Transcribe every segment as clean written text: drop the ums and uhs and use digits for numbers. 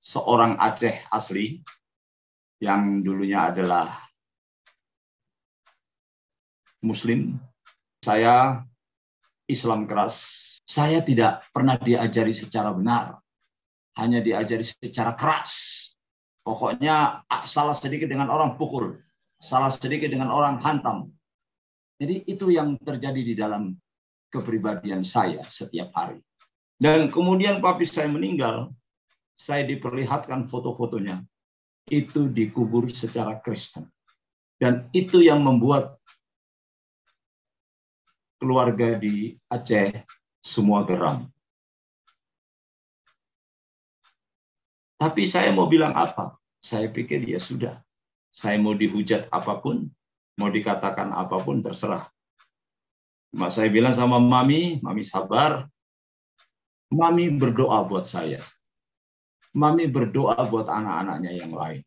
seorang Aceh asli yang dulunya adalah Muslim. Saya Islam keras. Saya tidak pernah diajari secara benar, hanya diajari secara keras. Pokoknya salah sedikit dengan orang pukul, salah sedikit dengan orang hantam. Jadi itu yang terjadi di dalam kepribadian saya setiap hari. Dan kemudian papi saya meninggal, saya diperlihatkan foto-fotonya. Itu dikubur secara Kristen. Dan itu yang membuat keluarga di Aceh semua geram. Tapi saya mau bilang apa? Saya pikir ya sudah. Saya mau dihujat apapun, mau dikatakan apapun terserah. Saya bilang sama Mami sabar. Mami berdoa buat saya. Mami berdoa buat anak-anaknya yang lain.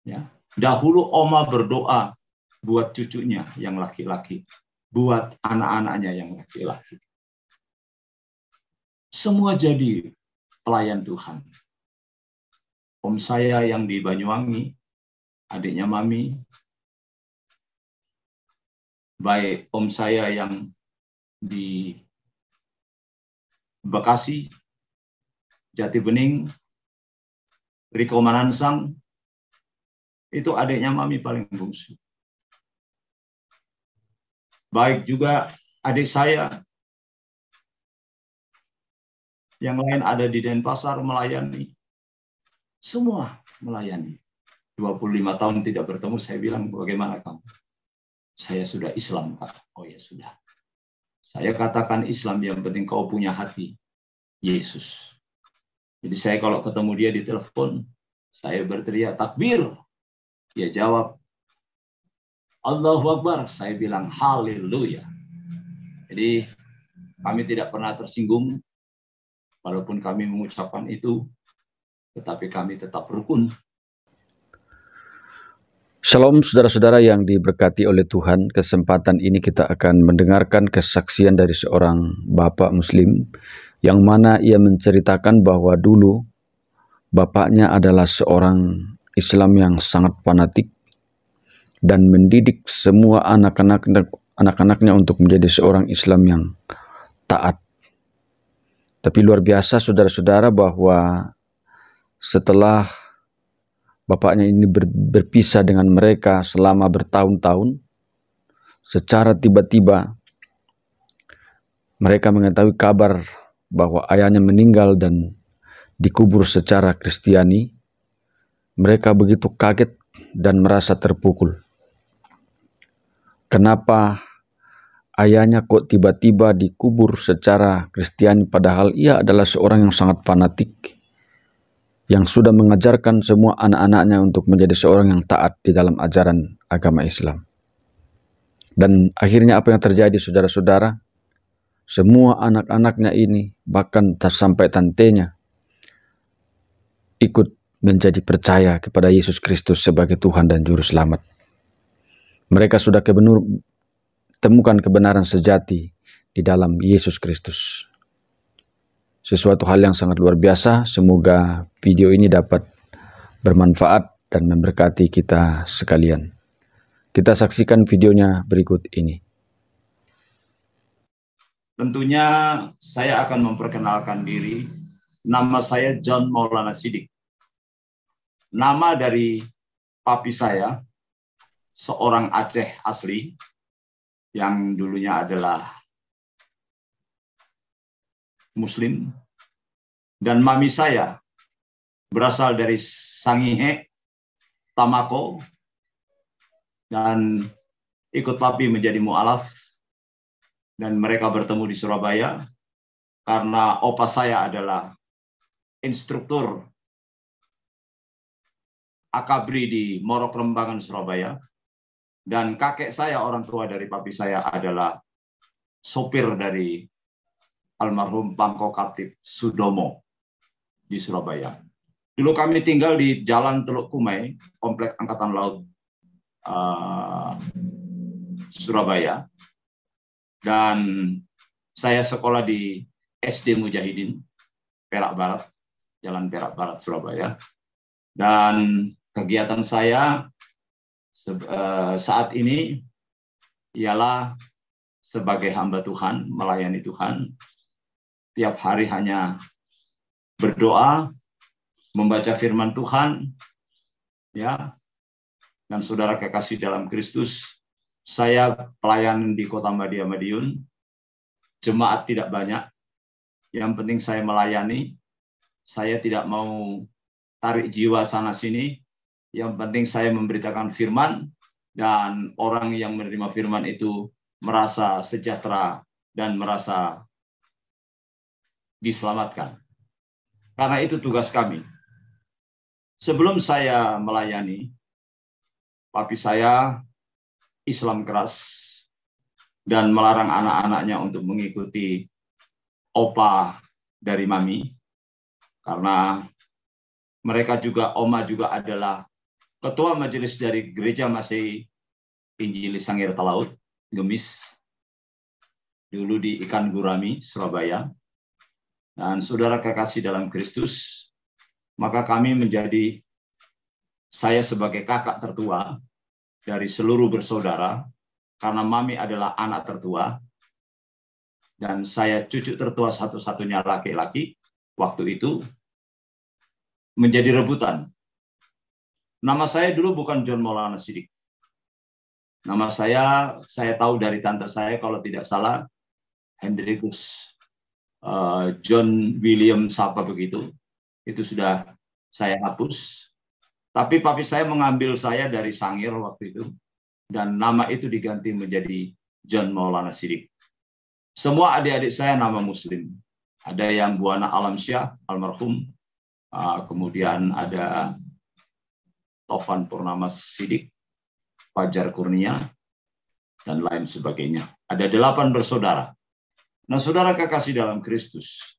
Ya. Dahulu Oma berdoa buat cucunya yang laki-laki, buat anak-anaknya yang laki-laki. Semua jadi pelayan Tuhan. Om saya yang di Banyuwangi, adiknya Mami, baik om saya yang di Bekasi, Jati Bening, Riko Manansang, itu adiknya Mami paling bungsu. Baik juga adik saya, yang lain ada di Denpasar melayani. Semua melayani. 25 tahun tidak bertemu, saya bilang, bagaimana kamu? Saya sudah Islam, Kak. Oh ya sudah. Saya katakan Islam, yang penting kau punya hati Yesus. Jadi saya kalau ketemu dia di telepon, saya berteriak takbir. Dia jawab Allahu Akbar. Saya bilang haleluya. Jadi kami tidak pernah tersinggung, walaupun kami mengucapkan itu, tetapi kami tetap rukun. Shalom saudara-saudara yang diberkati oleh Tuhan. Kesempatan ini kita akan mendengarkan kesaksian dari seorang bapak muslim yang mana ia menceritakan bahwa dulu bapaknya adalah seorang Islam yang sangat fanatik dan mendidik semua anak-anaknya untuk menjadi seorang Islam yang taat. Tapi luar biasa saudara-saudara bahwa setelah bapaknya ini berpisah dengan mereka selama bertahun-tahun, secara tiba-tiba mereka mengetahui kabar bahwa ayahnya meninggal dan dikubur secara Kristiani. Mereka begitu kaget dan merasa terpukul. Kenapa ayahnya kok tiba-tiba dikubur secara Kristiani padahal ia adalah seorang yang sangat fanatik, yang sudah mengajarkan semua anak-anaknya untuk menjadi seorang yang taat di dalam ajaran agama Islam. Dan akhirnya apa yang terjadi saudara-saudara? Semua anak-anaknya ini, bahkan sampai tantenya, ikut menjadi percaya kepada Yesus Kristus sebagai Tuhan dan Juru Selamat. Mereka sudah temukan kebenaran sejati di dalam Yesus Kristus. Sesuatu hal yang sangat luar biasa. Semoga video ini dapat bermanfaat dan memberkati kita sekalian. Kita saksikan videonya berikut ini. Tentunya saya akan memperkenalkan diri. Nama saya John Maulana Sidik. Nama dari papi saya, seorang Aceh asli, yang dulunya adalah Muslim. Dan mami saya berasal dari Sangihe, Tamako, dan ikut papi menjadi mu'alaf. Dan mereka bertemu di Surabaya karena opa saya adalah instruktur Akabri di Morok Rembangan, Surabaya. Dan kakek saya, orang tua dari papi saya, adalah sopir dari almarhum Pangko Katib Sudomo di Surabaya. Dulu kami tinggal di Jalan Teluk Kumai, Komplek Angkatan Laut Surabaya. Dan saya sekolah di SD Mujahidin, Perak Barat. Jalan Perak Barat, Surabaya. Dan kegiatan saya saat ini ialah sebagai hamba Tuhan, melayani Tuhan. Tiap hari hanya berdoa, membaca firman Tuhan, ya. Dan saudara kekasih dalam Kristus, saya pelayanan di Kota Madiun, jemaat tidak banyak. Yang penting saya melayani, saya tidak mau tarik jiwa sana sini. Yang penting saya memberitakan firman, dan orang yang menerima firman itu merasa sejahtera dan merasa diselamatkan. Karena itu tugas kami. Sebelum saya melayani, papi saya Islam keras dan melarang anak-anaknya untuk mengikuti opa dari mami, karena mereka juga, oma juga adalah ketua majelis dari Gereja Masehi Injilis Sangir Talaut, Gemis, dulu di Ikan Gurami, Surabaya. Dan saudara kekasih dalam Kristus, maka kami menjadi, saya sebagai kakak tertua dari seluruh bersaudara, karena mami adalah anak tertua, dan saya cucu tertua satu-satunya laki-laki, waktu itu menjadi rebutan. Nama saya dulu bukan John Maulana Siddiq. Nama saya tahu dari tante saya, kalau tidak salah, Hendrikus John William siapa begitu, itu sudah saya hapus. Tapi papi saya mengambil saya dari Sangir waktu itu, dan nama itu diganti menjadi John Maulana Siddiq. Semua adik-adik saya nama Muslim. Ada yang Buana Alamsyah, almarhum, kemudian ada Tovan Purnama Siddiq, Fajar Kurnia, dan lain sebagainya. Ada 8 bersaudara. Nah, saudara kekasih dalam Kristus,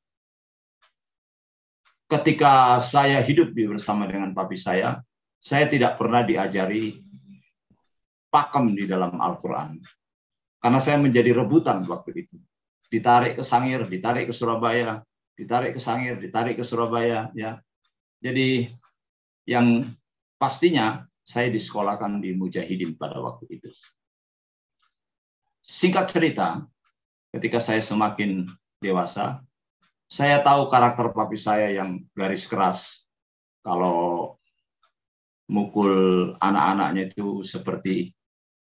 ketika saya hidup bersama dengan papi saya tidak pernah diajari pakem di dalam Al-Quran. Karena saya menjadi rebutan waktu itu. Ditarik ke Sangir, ditarik ke Surabaya, ditarik ke Sangir, ditarik ke Surabaya. Ya. Jadi yang pastinya saya disekolahkan di Mujahidin pada waktu itu. Singkat cerita, ketika saya semakin dewasa, saya tahu karakter papi saya yang garis keras. Kalau mukul anak-anaknya itu seperti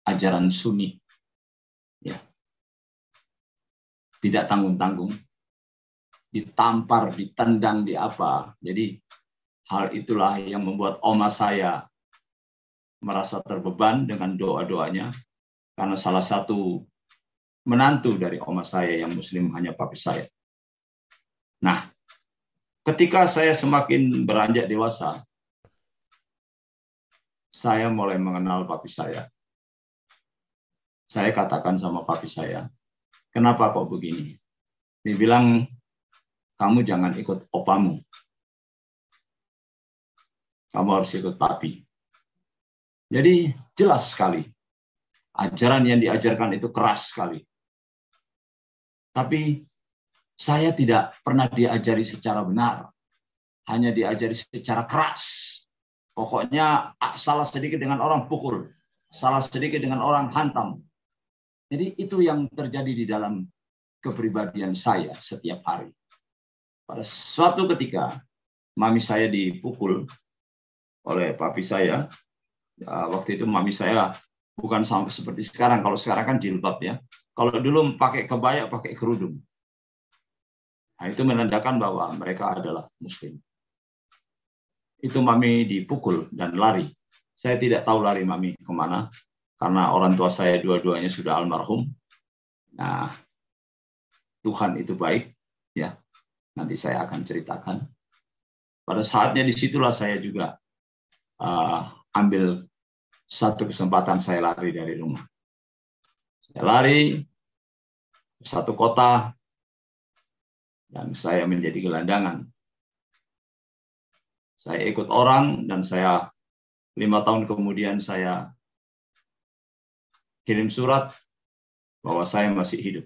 ajaran Sunni. Ya. Tidak tanggung-tanggung. Ditampar, ditendang, di apa. Jadi hal itulah yang membuat oma saya merasa terbeban dengan doa-doanya. Karena salah satu menantu dari oma saya yang Muslim hanya papi saya. Nah, ketika saya semakin beranjak dewasa, saya mulai mengenal papi saya. Saya katakan sama papi saya, kenapa kok begini? Dia bilang, kamu jangan ikut opamu. Kamu harus ikut papi. Jadi jelas sekali, ajaran yang diajarkan itu keras sekali. Tapi saya tidak pernah diajari secara benar. Hanya diajari secara keras. Pokoknya salah sedikit dengan orang pukul. Salah sedikit dengan orang hantam. Jadi itu yang terjadi di dalam kepribadian saya setiap hari. Pada suatu ketika, mami saya dipukul oleh papi saya. Waktu itu mami saya bukan sampai seperti sekarang. Kalau sekarang kan jilbab ya. Kalau dulu pakai kebaya, pakai kerudung. Nah, itu menandakan bahwa mereka adalah Muslim. Itu mami dipukul dan lari. Saya tidak tahu lari mami kemana, karena orang tua saya dua-duanya sudah almarhum. Nah, Tuhan itu baik, ya. Nanti saya akan ceritakan. Pada saatnya disitulah saya juga ambil satu kesempatan, saya lari dari rumah. Saya lari ke satu kota, dan saya menjadi gelandangan. Saya ikut orang, dan 5 tahun kemudian saya kirim surat bahwa saya masih hidup.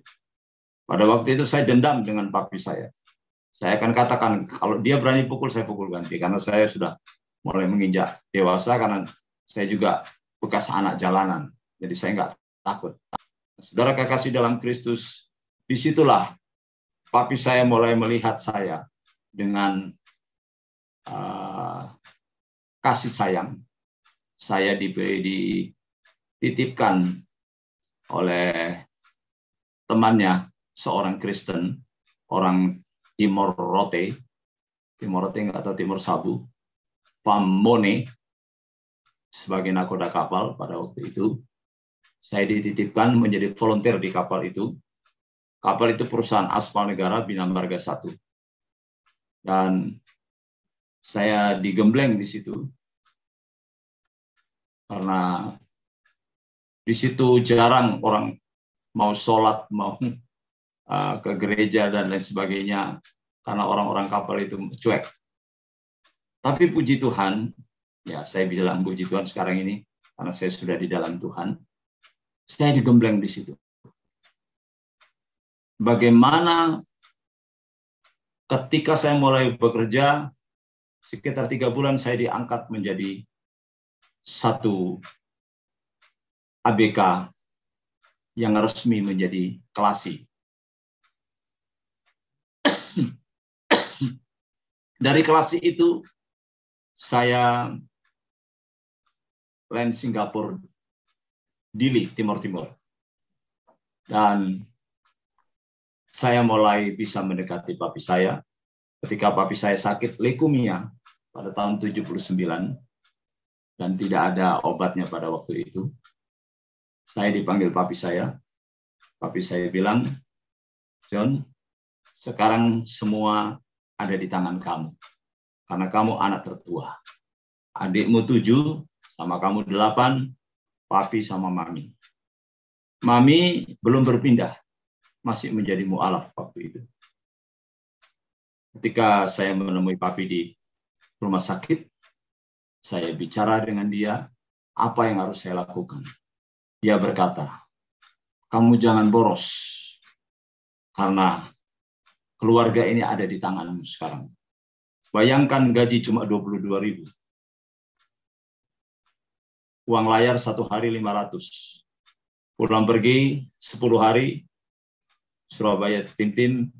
Pada waktu itu saya dendam dengan papi saya. Saya akan katakan, kalau dia berani pukul, saya pukul ganti. Karena saya sudah mulai menginjak dewasa, karena saya juga bekas anak jalanan. Jadi saya nggak takut. Saudara kekasih dalam Kristus, disitulah papi saya mulai melihat saya dengan kasih sayang. Saya dititipkan oleh temannya, seorang Kristen, orang Timor Rote nggak tahu Timor Sabu, Pamone, sebagai nakoda kapal pada waktu itu. Saya dititipkan menjadi volunteer di kapal itu. Kapal itu perusahaan aspal negara Bina Marga 1. Dan saya digembleng di situ. Karena di situ jarang orang mau sholat, mau ke gereja dan lain sebagainya, karena orang-orang kapal itu cuek. Tapi puji Tuhan, ya saya bilang puji Tuhan sekarang ini, karena saya sudah di dalam Tuhan, saya digembleng di situ. Bagaimana ketika saya mulai bekerja, sekitar 3 bulan saya diangkat menjadi satu ABK yang resmi menjadi kelasi. Dari kelasi itu, saya land Singapura, Dili, Timur Timur. Dan saya mulai bisa mendekati papi saya. Ketika papi saya sakit leukemia pada tahun 79, dan tidak ada obatnya pada waktu itu, saya dipanggil papi saya. Papi saya bilang, John, sekarang semua ada di tangan kamu. Karena kamu anak tertua. Adikmu 7, sama kamu 8, papi sama mami. Mami belum berpindah, masih menjadi mu'alaf waktu itu. Ketika saya menemui papi di rumah sakit, saya bicara dengan dia, apa yang harus saya lakukan. Dia berkata, kamu jangan boros, karena keluarga ini ada di tanganmu sekarang. Bayangkan gaji cuma 22.000. Uang layar 1 hari 500. Pulang pergi 10 hari, Surabaya Tim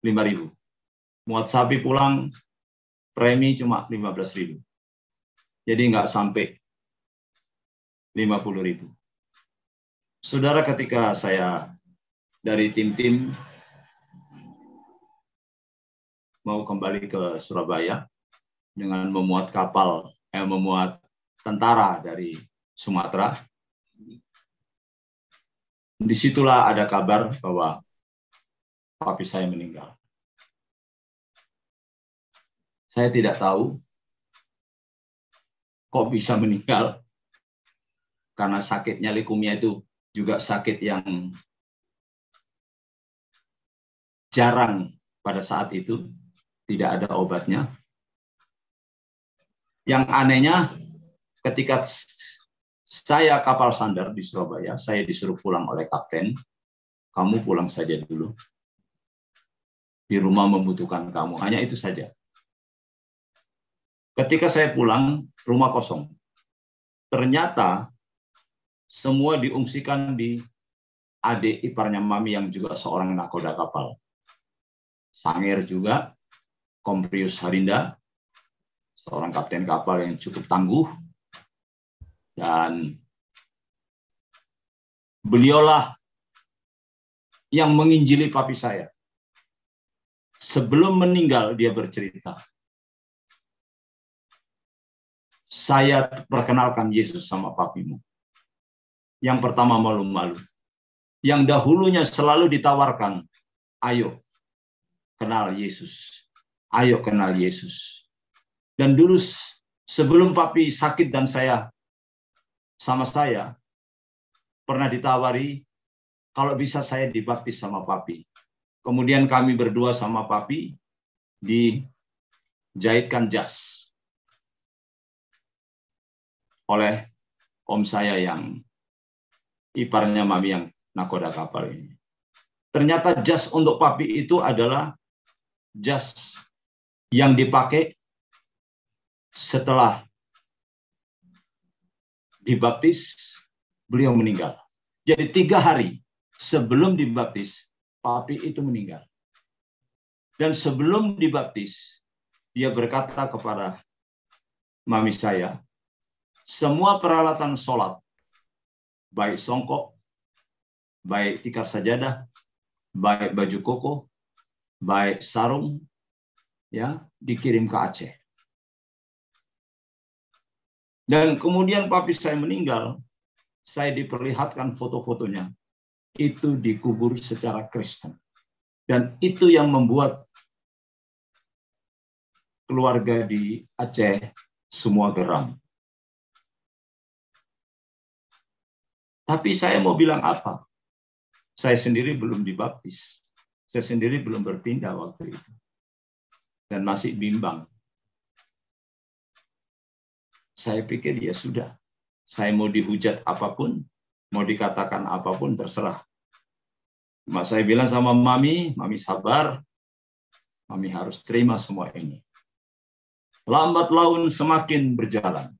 5.000. Muat sapi pulang, premi cuma 15.000. Jadi nggak sampai 50.000. Saudara, ketika saya dari tim mau kembali ke Surabaya dengan memuat memuat tentara dari Sumatera, disitulah ada kabar bahwa papi saya meninggal. Saya tidak tahu kok bisa meninggal, karena sakitnya leukemia itu juga sakit yang jarang pada saat itu, tidak ada obatnya. Yang anehnya, ketika saya kapal sandar di Surabaya, saya disuruh pulang oleh kapten, kamu pulang saja dulu. Di rumah membutuhkan kamu, hanya itu saja. Ketika saya pulang, rumah kosong. Ternyata semua diungsikan di adik iparnya mami yang juga seorang nakoda kapal. Sanger juga, Komprius Harinda, seorang kapten kapal yang cukup tangguh, dan beliaulah yang menginjili papi saya. Sebelum meninggal dia bercerita, saya perkenalkan Yesus sama papimu. Yang pertama malu-malu. Yang dahulunya selalu ditawarkan, ayo kenal Yesus. Ayo kenal Yesus. Dan dulu sebelum papi sakit dan saya pernah ditawari kalau bisa saya dibaptis sama papi. Kemudian kami berdua sama papi dijahitkan jas oleh om saya yang iparnya mami yang nakoda kapal ini. Ternyata jas untuk papi itu adalah jas yang dipakai setelah dibaptis, beliau meninggal. Jadi 3 hari sebelum dibaptis, papi itu meninggal. Dan sebelum dibaptis, dia berkata kepada mami saya, semua peralatan sholat, baik songkok, baik tikar sajadah, baik baju koko, baik sarung, ya, dikirim ke Aceh. Dan kemudian papi saya meninggal, saya diperlihatkan foto-fotonya. Itu dikubur secara Kristen. Dan itu yang membuat keluarga di Aceh semua geram. Tapi saya mau bilang apa? Saya sendiri belum dibaptis. Saya sendiri belum berpindah waktu itu. Dan masih bimbang. Saya pikir ya sudah. Saya mau dihujat apapun, mau dikatakan apapun, terserah. Saya bilang sama mami sabar. Mami harus terima semua ini. Lambat laun semakin berjalan.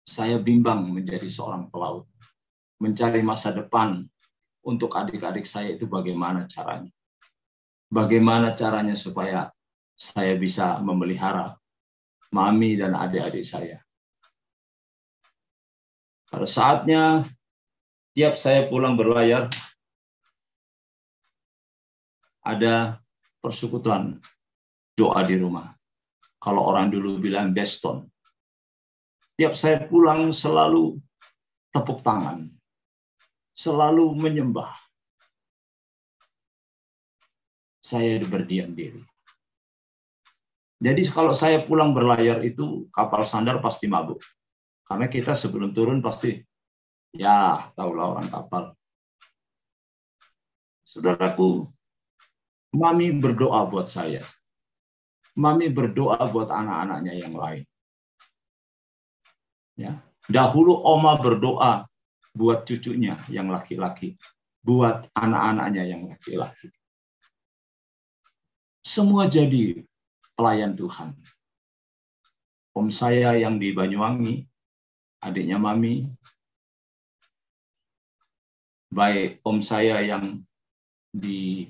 Saya bimbang menjadi seorang pelaut. Mencari masa depan untuk adik-adik saya itu bagaimana caranya. Bagaimana caranya supaya saya bisa memelihara mami dan adik-adik saya. Pada saatnya, tiap saya pulang berlayar, ada persekutuan doa di rumah. Kalau orang dulu bilang beston. Tiap saya pulang selalu tepuk tangan. Selalu menyembah. Saya berdiam diri. Jadi kalau saya pulang berlayar itu kapal sandar pasti mabuk. Karena kita sebelum turun pasti, ya tahulah orang kapal. Saudaraku, mami berdoa buat saya. Mami berdoa buat anak-anaknya yang lain. Ya, dahulu oma berdoa buat cucunya yang laki-laki, buat anak-anaknya yang laki-laki. Semua jadi pelayan Tuhan. Om saya yang di Banyuwangi, adiknya mami, baik om saya yang di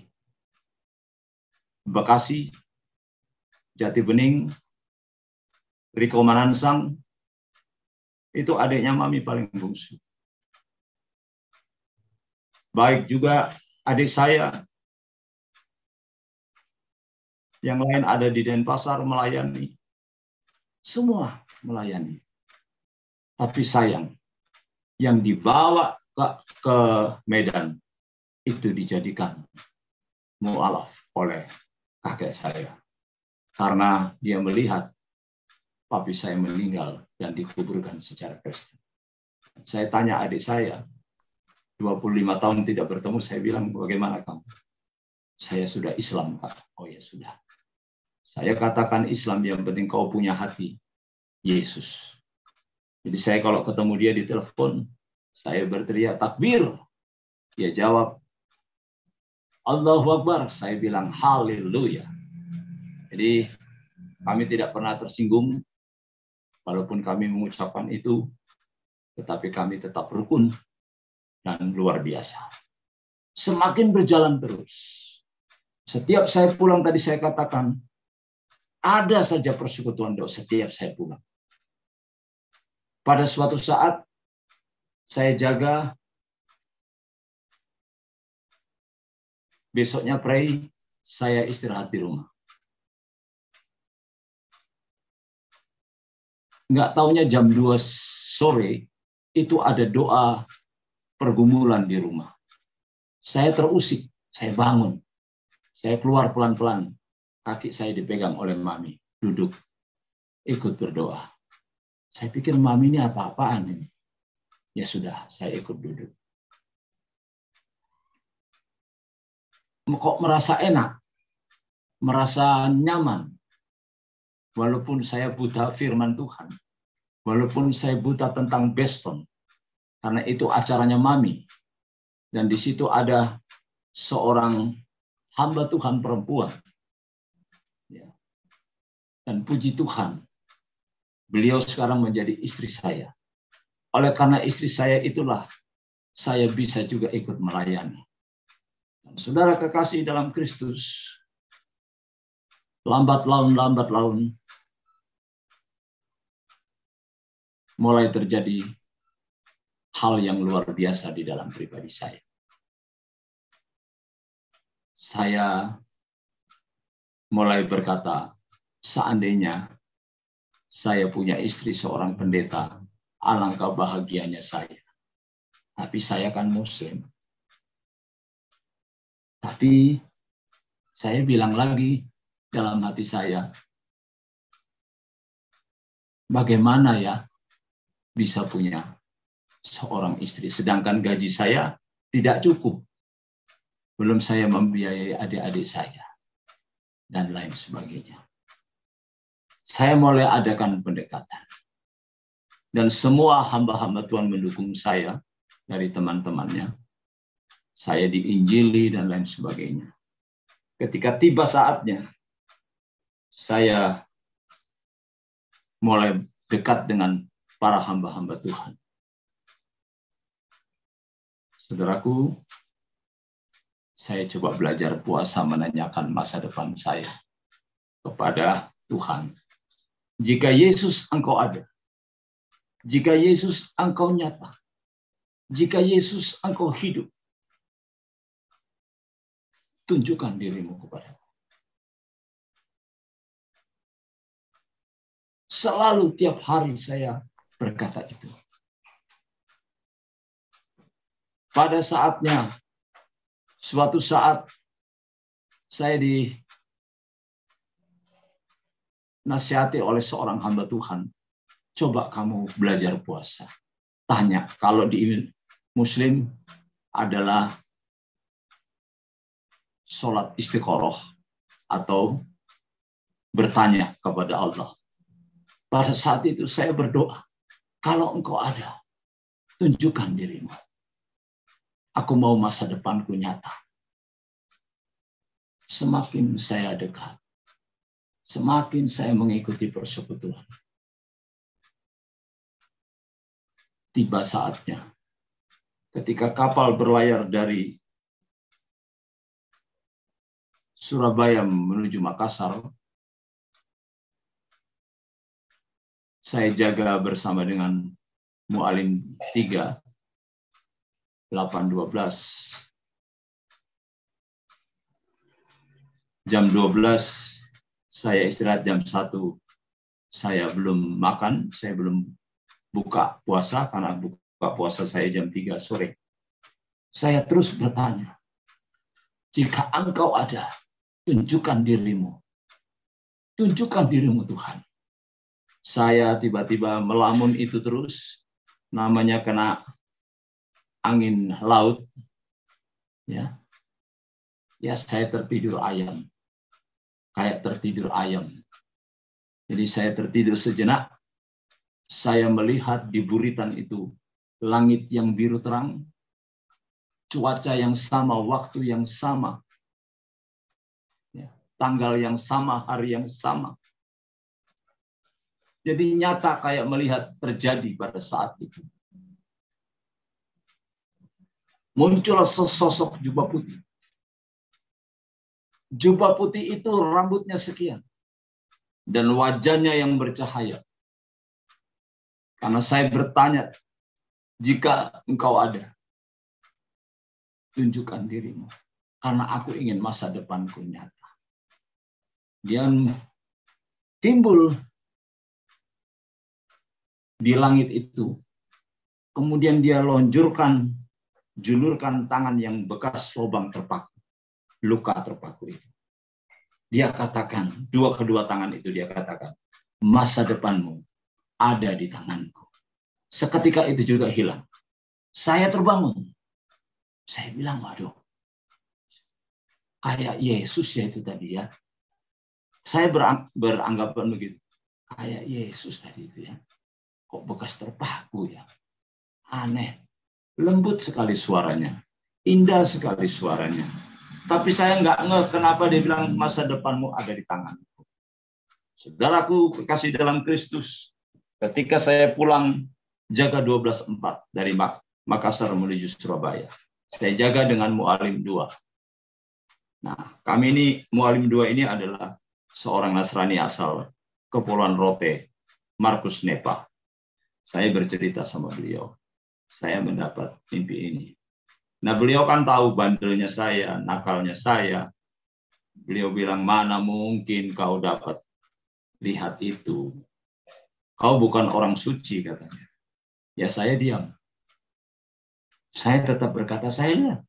Bekasi, Jati Bening, Riko Manansang, itu adiknya mami paling bungsu. Baik juga adik saya, yang lain ada di Denpasar melayani. Semua melayani. Tapi sayang, yang dibawa ke Medan, itu dijadikan mu'alaf oleh kakek saya. Karena dia melihat papi saya meninggal dan dikuburkan secara Kristen. Saya tanya adik saya, 25 tahun tidak bertemu, saya bilang, bagaimana kamu? Saya sudah Islam, Pak. Oh ya sudah. Saya katakan Islam, yang penting kau punya hati Yesus. Jadi saya kalau ketemu dia di telepon, saya berteriak takbir. Dia jawab, Allahu Akbar. Saya bilang haleluya. Jadi kami tidak pernah tersinggung. Walaupun kami mengucapkan itu, tetapi kami tetap rukun dan luar biasa. Semakin berjalan terus. Setiap saya pulang, tadi saya katakan, ada saja persekutuan doa setiap saya pulang. Pada suatu saat, saya jaga, besoknya pray, saya istirahat di rumah. Nggak taunya jam 2 sore, itu ada doa pergumulan di rumah. Saya terusik, saya bangun. Saya keluar pelan-pelan. Kaki saya dipegang oleh mami. Duduk, ikut berdoa. Saya pikir mami ini apa-apaan ini. Ya sudah, saya ikut duduk. Kok merasa enak, merasa nyaman. Walaupun saya buta firman Tuhan, walaupun saya buta tentang beston, karena itu acaranya mami. Dan di situ ada seorang hamba Tuhan perempuan. Ya. Dan puji Tuhan, beliau sekarang menjadi istri saya. Oleh karena istri saya itulah, saya bisa juga ikut melayani. Dan saudara kekasih dalam Kristus, lambat laun, mulai terjadi hal yang luar biasa di dalam pribadi saya. Saya mulai berkata, seandainya saya punya istri seorang pendeta, alangkah bahagianya saya. Tapi saya kan Muslim. Tapi saya bilang lagi dalam hati saya, bagaimana ya bisa punya seorang istri, sedangkan gaji saya tidak cukup. Belum saya membiayai adik-adik saya, dan lain sebagainya. Saya mulai adakan pendekatan. Dan semua hamba-hamba Tuhan mendukung saya dari teman-temannya. Saya diinjili dan lain sebagainya. Ketika tiba saatnya, saya mulai dekat dengan para hamba-hamba Tuhan. Saudaraku, saya coba belajar puasa menanyakan masa depan saya kepada Tuhan. Jika Yesus engkau ada, jika Yesus engkau nyata, jika Yesus engkau hidup, tunjukkan dirimu kepadaku. Selalu tiap hari saya berkata itu. Pada saatnya, suatu saat saya dinasihati oleh seorang hamba Tuhan. Coba kamu belajar puasa. Tanya, kalau di Muslim adalah sholat istiqoroh atau bertanya kepada Allah. Pada saat itu saya berdoa, kalau engkau ada, tunjukkan dirimu. Aku mau masa depanku nyata. Semakin saya dekat, semakin saya mengikuti persekutuan. Tiba saatnya, ketika kapal berlayar dari Surabaya menuju Makassar, saya jaga bersama dengan Mu'alim 3, 8.12. Jam 12 saya istirahat, jam 1 saya belum makan, saya belum buka puasa karena buka puasa saya jam 3 sore. Saya terus bertanya, jika engkau ada, tunjukkan dirimu. Tunjukkan dirimu Tuhan. Saya tiba-tiba melamun itu terus, namanya kena angin laut, ya saya tertidur ayam, kayak tertidur ayam. Jadi saya tertidur sejenak, saya melihat di buritan itu langit yang biru terang, cuaca yang sama, waktu yang sama, ya, tanggal yang sama, hari yang sama. Jadi nyata kayak melihat terjadi pada saat itu. Muncul sesosok jubah putih. Jubah putih itu rambutnya sekian. Dan wajahnya yang bercahaya. Karena saya bertanya, jika engkau ada, tunjukkan dirimu. Karena aku ingin masa depanku nyata. Dia timbul di langit itu. Kemudian dia julurkan tangan yang bekas lubang terpaku, luka terpaku itu. Dia katakan, kedua tangan itu dia katakan, masa depanmu ada di tanganku. Seketika itu juga hilang. Saya terbangun. Saya bilang, waduh, kayak Yesus ya itu tadi ya. Saya beranggapan begitu. Kayak Yesus tadi itu ya. Kok bekas terpaku ya. Aneh. Lembut sekali suaranya. Indah sekali suaranya. Tapi saya nggak ngeh kenapa dia bilang masa depanmu ada di tangan. Saudaraku kekasih dalam Kristus, ketika saya pulang jaga 12.4 dari Makassar menuju Surabaya, saya jaga dengan Mualim 2. Nah, kami ini Mualim 2 ini adalah seorang Nasrani asal Kepulauan Rote, Markus Nepa. Saya bercerita sama beliau. Saya mendapat mimpi ini. Nah, beliau kan tahu bandelnya saya, nakalnya saya. Beliau bilang, mana mungkin kau dapat lihat itu. Kau bukan orang suci, katanya. Ya, saya diam. Saya tetap berkata, saya lihat.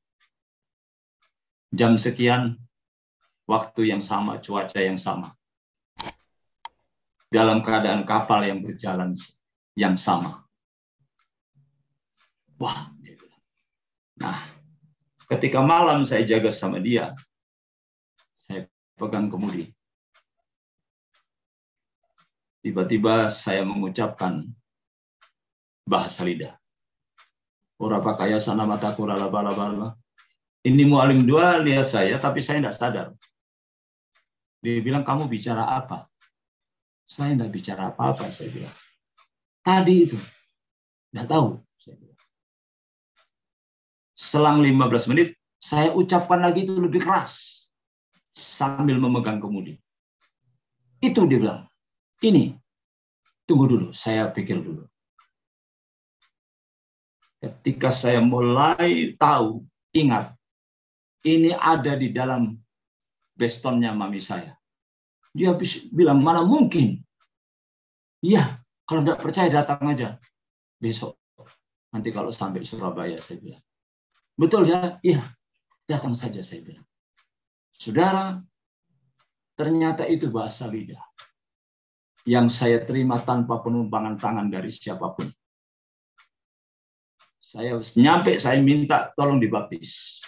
Jam sekian, waktu yang sama, cuaca yang sama. Dalam keadaan kapal yang berjalan yang sama. Wah. Nah, ketika malam saya jaga sama dia, saya pegang kemudi. Tiba-tiba saya mengucapkan bahasa lidah. Ora pakaya sana mataku laba-laba. Ini Mualim 2 lihat saya, tapi saya tidak sadar. Dia bilang, kamu bicara apa? Saya tidak bicara apa-apa, saya bilang. Tadi itu. Tidak tahu. Saya bilang. Selang 15 menit, saya ucapkan lagi itu lebih keras. Sambil memegang kemudi. Itu dia bilang. Ini, tunggu dulu, saya pikir dulu. Ketika saya mulai tahu, ingat, ini ada di dalam bestonnya mami saya. Dia bilang, mana mungkin? Iya, kalau tidak percaya datang aja. Besok, nanti kalau sampai Surabaya, saya bilang. Betul ya? Iya, datang saja, saya bilang. Saudara, ternyata itu bahasa lidah. Yang saya terima tanpa penumpangan tangan dari siapapun. Saya nyampe, saya minta tolong dibaptis.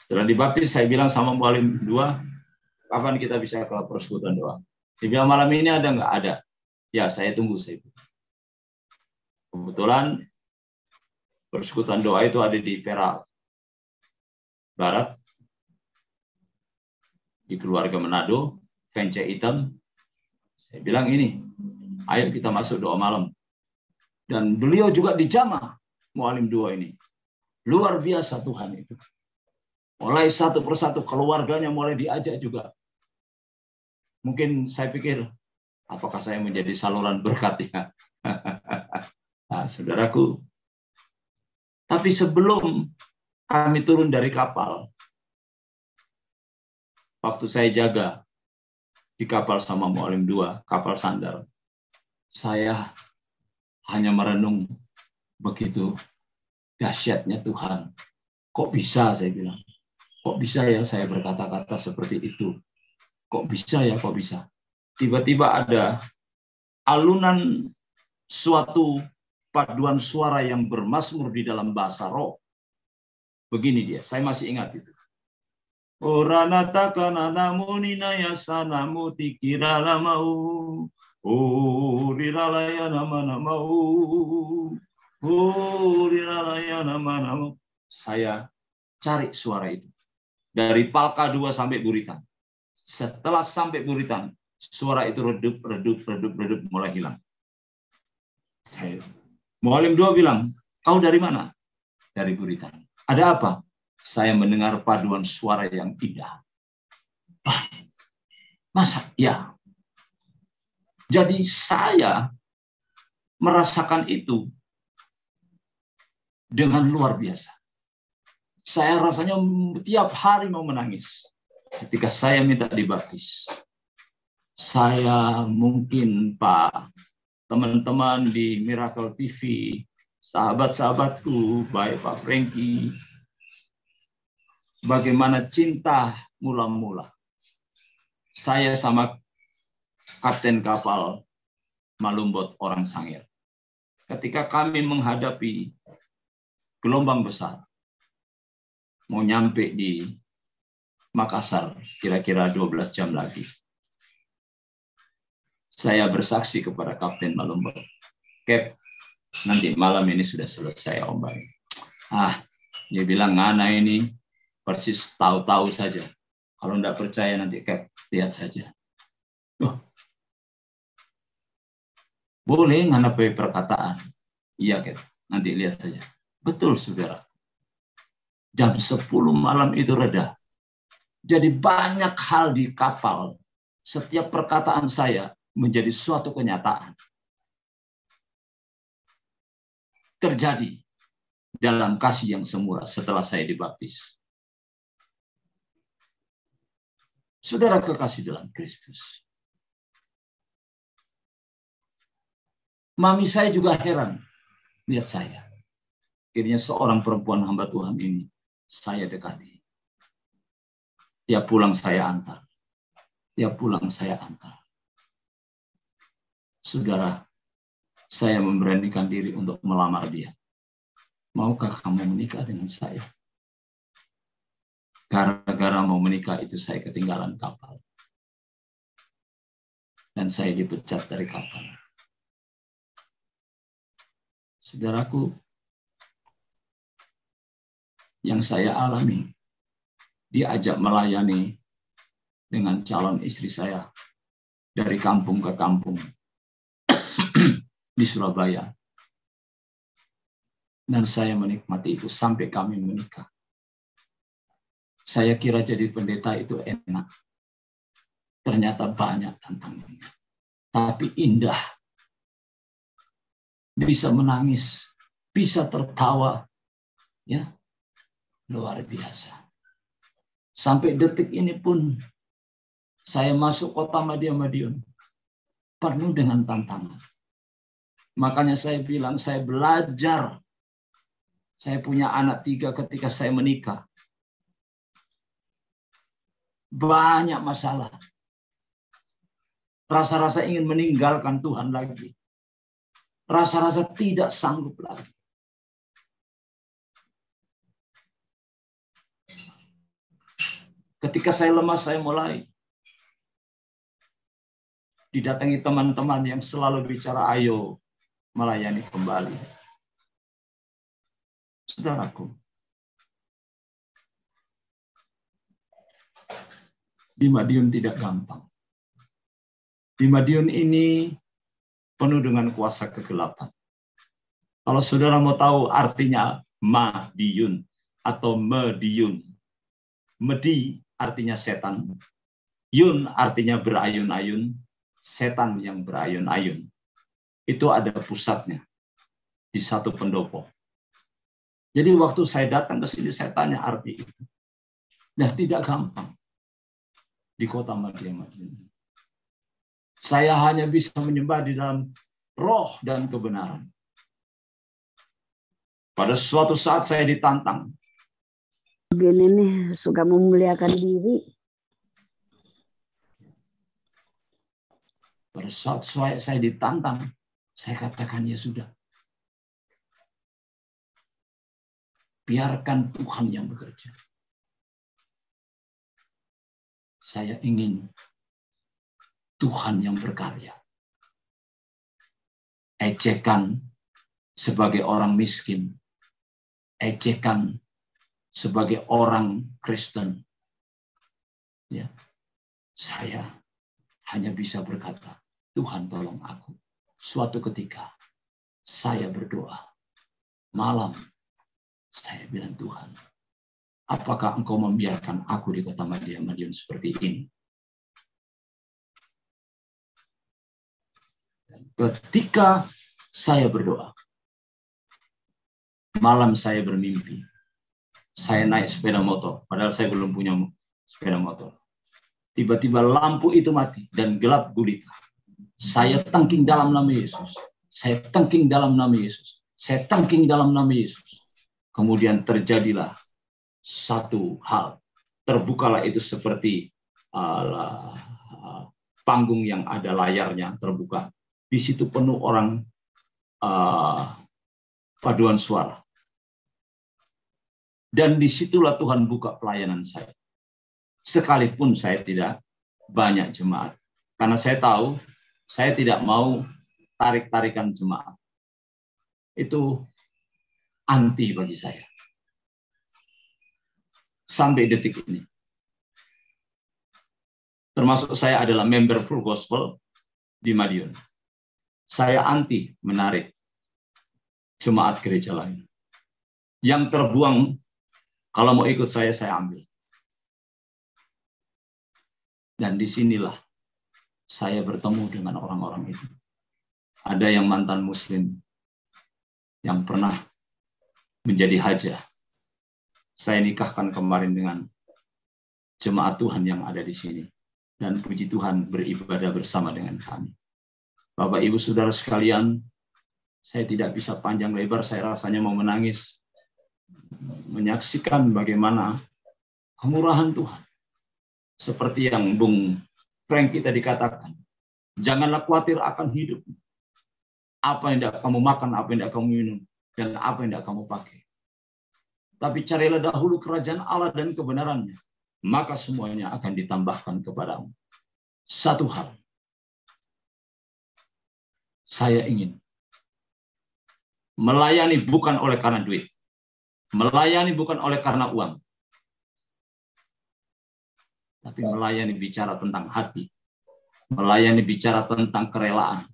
Setelah dibaptis, saya bilang sama Mualim 2, kapan kita bisa ke persekutuan doa? Dia bilang, malam ini ada nggak? Ada. Ya, saya tunggu. Kebetulan, persekutuan doa itu ada di Perak Barat, di keluarga Manado, Vence Hitam. Saya bilang ini, ayo kita masuk doa malam. Dan beliau juga dijamah, Mualim 2 ini. Luar biasa Tuhan itu. Mulai satu persatu keluarganya mulai diajak juga. Mungkin saya pikir, apakah saya menjadi saluran berkat ya? Nah, saudaraku. Tapi sebelum kami turun dari kapal, waktu saya jaga di kapal sama Mualim 2, kapal sandal, saya hanya merenung begitu dahsyatnya Tuhan. Kok bisa, saya bilang. Kok bisa ya saya berkata-kata seperti itu? Kok bisa ya, kok bisa? Tiba-tiba ada alunan suatu paduan suara yang bermazmur di dalam bahasa roh. Begini dia, saya masih ingat itu. Oranata kanana munina yasana muti kirala mau. Uriralaya nama mau. Uriralaya nama. Saya cari suara itu. Dari Palka 2 sampai Buritan. Setelah sampai Buritan, suara itu redup, mulai hilang. Saya Mualim 2 bilang, kau dari mana? Dari Buritan. Ada apa? Saya mendengar paduan suara yang indah. Masa? Ya. Jadi saya merasakan itu dengan luar biasa. Saya rasanya tiap hari mau menangis. Ketika saya minta dibaptis. Saya mungkin Pak, teman-teman di Miracle TV, sahabat-sahabatku, baik Pak Frankie, bagaimana cinta mula-mula. Saya sama kapten kapal Malumbot orang Sangir. Ketika kami menghadapi gelombang besar, mau nyampe di Makassar, kira-kira 12 jam lagi. Saya bersaksi kepada Kapten Malumbot, Cap, nanti malam ini sudah selesai ombak. Dia bilang, ngana ini persis tahu-tahu saja. Kalau tidak percaya nanti lihat saja. Oh, boleh ngana perkataan. Iya, Kat. Nanti lihat saja. Betul, saudara. Jam 10 malam itu reda. Jadi banyak hal di kapal. Setiap perkataan saya menjadi suatu kenyataan. Terjadi dalam kasih yang semurah setelah saya dibaptis. Saudara kekasih dalam Kristus. Mami saya juga heran lihat saya. Akhirnya seorang perempuan hamba Tuhan ini saya dekati. Tiap pulang saya antar. Tiap pulang saya antar. Saudara, saya memberanikan diri untuk melamar dia. Maukah kamu menikah dengan saya? Gara-gara mau menikah itu saya ketinggalan kapal. Dan saya dipecat dari kapal. Saudaraku, yang saya alami, diajak melayani dengan calon istri saya dari kampung ke kampung di Surabaya. Dan saya menikmati itu sampai kami menikah. Saya kira jadi pendeta itu enak. Ternyata banyak tantangannya. Tapi indah. Bisa menangis, bisa tertawa. Ya, luar biasa. Sampai detik ini pun saya masuk kota Madiun penuh dengan tantangan. Makanya saya bilang saya belajar. Saya punya anak 3 ketika saya menikah. Banyak masalah. Rasa-rasa ingin meninggalkan Tuhan lagi. Rasa-rasa tidak sanggup lagi. Ketika saya lemah, saya mulai didatangi teman-teman yang selalu bicara, ayo melayani kembali. Saudaraku, di Madiun tidak gampang. Di Madiun ini penuh dengan kuasa kegelapan. Kalau saudara mau tahu artinya Madiun atau Mediun. Medi artinya setan. Yun artinya berayun-ayun. Setan yang berayun-ayun. Itu ada pusatnya di satu pendopo. Jadi waktu saya datang ke sini saya tanya arti itu. Nah, tidak gampang di kota Madiun. Saya hanya bisa menyembah di dalam roh dan kebenaran. Pada suatu saat saya ditantang. Begini nih, suka memuliakan diri. Pada saat saya ditantang, saya katakan ya sudah. Biarkan Tuhan yang bekerja. Saya ingin Tuhan yang berkarya. Ejekan sebagai orang miskin. Ejekan sebagai orang Kristen. Ya. Saya hanya bisa berkata, Tuhan tolong aku. Suatu ketika saya berdoa. Malam saya bilang, Tuhan, apakah Engkau membiarkan aku di kota Madiun seperti ini? Ketika saya berdoa, malam saya bermimpi, saya naik sepeda motor, padahal saya belum punya sepeda motor. Tiba-tiba lampu itu mati dan gelap gulita. Saya tengking dalam nama Yesus. Saya tengking dalam nama Yesus. Saya tengking dalam nama Yesus. Kemudian terjadilah satu hal. Terbukalah itu seperti panggung yang ada layarnya terbuka. Di situ penuh orang paduan suara. Dan disitulah Tuhan buka pelayanan saya. Sekalipun saya tidak banyak jemaat. Karena saya tahu, saya tidak mau tarik-tarikan jemaat. Itu anti bagi saya. sampai detik ini. Termasuk saya adalah member Full Gospel di Madiun. Saya anti menarik jemaat gereja lain. Yang terbuang, kalau mau ikut saya ambil. Dan disinilah saya bertemu dengan orang-orang itu. Ada yang mantan muslim, yang pernah menjadi hajah. Saya nikahkan kemarin dengan jemaat Tuhan yang ada di sini. Dan puji Tuhan beribadah bersama dengan kami. Bapak, Ibu, Saudara sekalian, saya tidak bisa panjang lebar, saya rasanya mau menangis. Menyaksikan bagaimana kemurahan Tuhan. Seperti yang Bung Frankie tadi katakan. Janganlah khawatir akan hidup. Apa yang tidak kamu makan, apa yang tidak kamu minum, dan apa yang tidak kamu pakai. Tapi carilah dahulu kerajaan Allah dan kebenarannya, maka semuanya akan ditambahkan kepadamu. Satu hal, saya ingin melayani bukan oleh karena duit, melayani bukan oleh karena uang, tapi melayani bicara tentang hati, melayani bicara tentang kerelaan.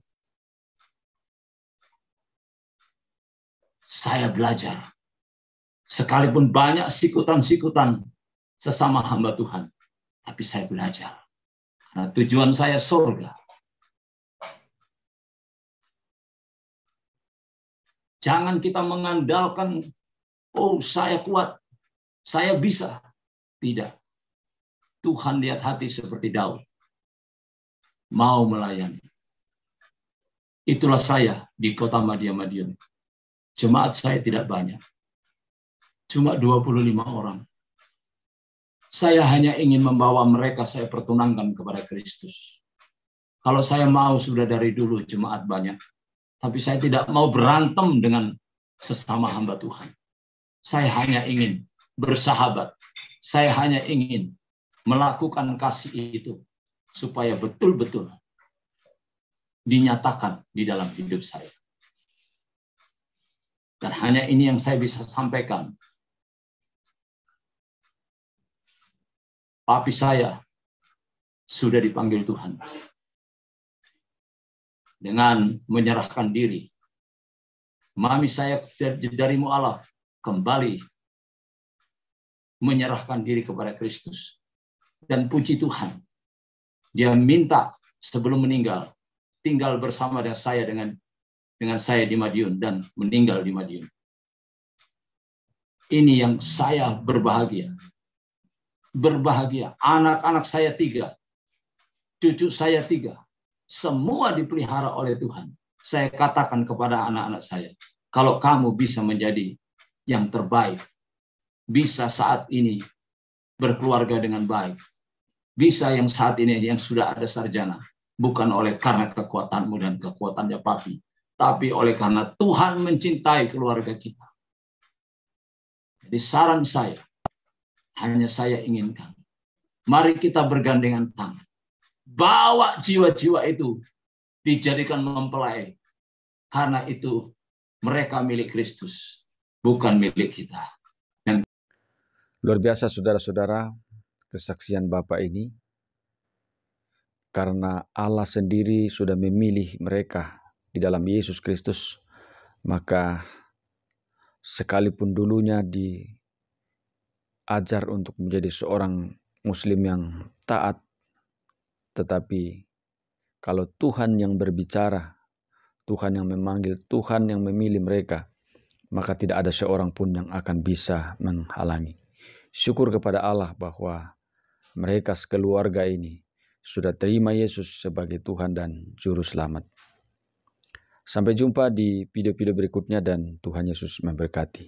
Saya belajar, sekalipun banyak sikutan-sikutan sesama hamba Tuhan, tapi saya belajar. Nah, tujuan saya surga. Jangan kita mengandalkan, oh saya kuat, saya bisa. Tidak. Tuhan lihat hati seperti Daud. Mau melayani. Itulah saya di kota Madiun. Jemaat saya tidak banyak. Cuma 25 orang. Saya hanya ingin membawa mereka saya pertunangkan kepada Kristus. Kalau saya mau sudah dari dulu jemaat banyak. Tapi saya tidak mau berantem dengan sesama hamba Tuhan. Saya hanya ingin bersahabat. Saya hanya ingin melakukan kasih itu. Supaya betul-betul dinyatakan di dalam hidup saya. Dan hanya ini yang saya bisa sampaikan. Papi saya sudah dipanggil Tuhan. Dengan menyerahkan diri. Mami saya dari mu'alaf kembali menyerahkan diri kepada Kristus. Dan puji Tuhan. Dia minta sebelum meninggal tinggal bersama dengan saya di Madiun dan meninggal di Madiun. Ini yang saya berbahagia. Berbahagia. Anak-anak saya 3. Cucu saya 3. Semua dipelihara oleh Tuhan. Saya katakan kepada anak-anak saya, kalau kamu bisa menjadi yang terbaik, bisa saat ini berkeluarga dengan baik, bisa yang saat ini yang sudah ada sarjana, bukan oleh karena kekuatanmu dan kekuatannya papi, tapi oleh karena Tuhan mencintai keluarga kita. Jadi saran saya, hanya saya inginkan, mari kita bergandengan tangan. Bawa jiwa-jiwa itu dijadikan mempelai. Karena itu mereka milik Kristus, bukan milik kita. Luar biasa saudara-saudara, kesaksian Bapak ini. Karena Allah sendiri sudah memilih mereka di dalam Yesus Kristus, maka sekalipun dulunya diajar untuk menjadi seorang Muslim yang taat, tetapi kalau Tuhan yang berbicara, Tuhan yang memanggil, Tuhan yang memilih mereka, maka tidak ada seorang pun yang akan bisa menghalangi. Syukur kepada Allah bahwa mereka sekeluarga ini sudah terima Yesus sebagai Tuhan dan Juru Selamat. Sampai jumpa di video-video berikutnya dan Tuhan Yesus memberkati.